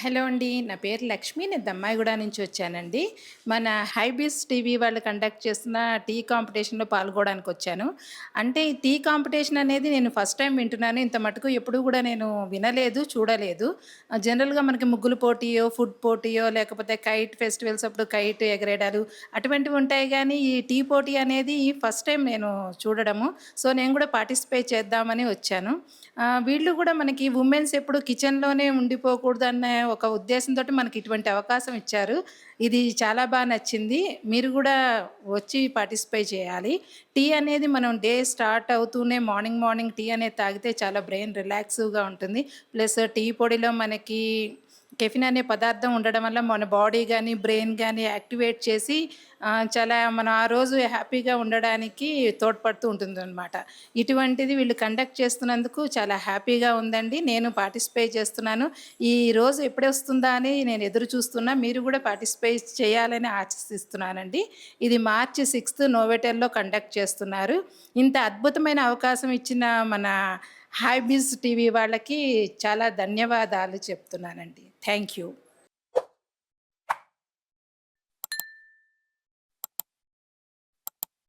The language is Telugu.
హలో అండి. నా పేరు లక్ష్మి. నేను దమ్మాయిగూడ నుంచి వచ్చానండి. మన హైబీస్ టీవీ వాళ్ళు కండక్ట్ చేస్తున్న టీ కాంపిటీషన్‌లో పాల్గొవడానికొచ్చాను. అంటే ఈ టీ కాంపిటీషన్ అనేది నేను ఫస్ట్ టైమ్ వింటున్నాను. ఇంత మటుకు ఎప్పుడు గూడా నేను వినలేదు, చూడలేదు. జనరల్‌గా మనకి ముగ్గుల పోటీయో, ఫుడ్ పోటీయో లేకపోతే కైట్ ఫెస్టివల్స్ అప్పుడు కైట్ ఎగరేయడాలు అటువంటివి ఉంటాయి గానీ, ఈ టీ పోటీ అనేది ఫస్ట్ టైమ్ నేను చూడడము. సో, నేను గూడా పార్టిసిపేట్ చేద్దామని వచ్చాను. వీళ్ళు గూడా మనకి వుమెన్స్ ఎప్పుడు కిచెన్‌లోనే ఉండిపోకూడదనే ఒక ఉద్దేశంతోటి మనకి ఇటువంటి అవకాశం ఇచ్చారు. ఇది చాలా నచ్చింది. మీరు గూడా వచ్చి పార్టిసిపేట్ చేయాలి. టీ అనేది మనం డే స్టార్ట్ అవుతూనే మార్నింగ్ టీ అనేది తాగితే చాలా బ్రెయిన్ రిలాక్స్‌గా ఉంటుంది. ప్లస్ టీ పొడిలో మనకి కెఫెన్ అనే పదార్థం ఉండడం వల్ల మన బాడీ గాని, బ్రెయిన్ గాని యాక్టివేట్ చేసి చాలా మనం ఆ రోజు హ్యాపీగా ఉండడానికి తోడ్పడుతూ ఉంటుందనమాట. ఇటువంటిది వీళ్ళు కండక్ట్ చేస్తున్నందుకు చాలా హ్యాపీగా ఉందండి. నేను పార్టిసిపేట్ చేస్తున్నాను. ఈ రోజు ఎప్పుడొస్తుందా అని నేను ఎదురు చూస్తున్నా. మీరు గూడా పార్టిసిపేట్ చేయాలని ఆశిస్తున్నానండి. ఇది మార్చి 6 నోవోటెల్‌లో కండక్ట్ చేస్తున్నారు. ఇంత అద్భుతమైన అవకాశం ఇచ్చిన మన హైబీస్ టీవీ వాళ్ళకి చాలా ధన్యవాదాలు చెప్తున్నానండి. Thank you.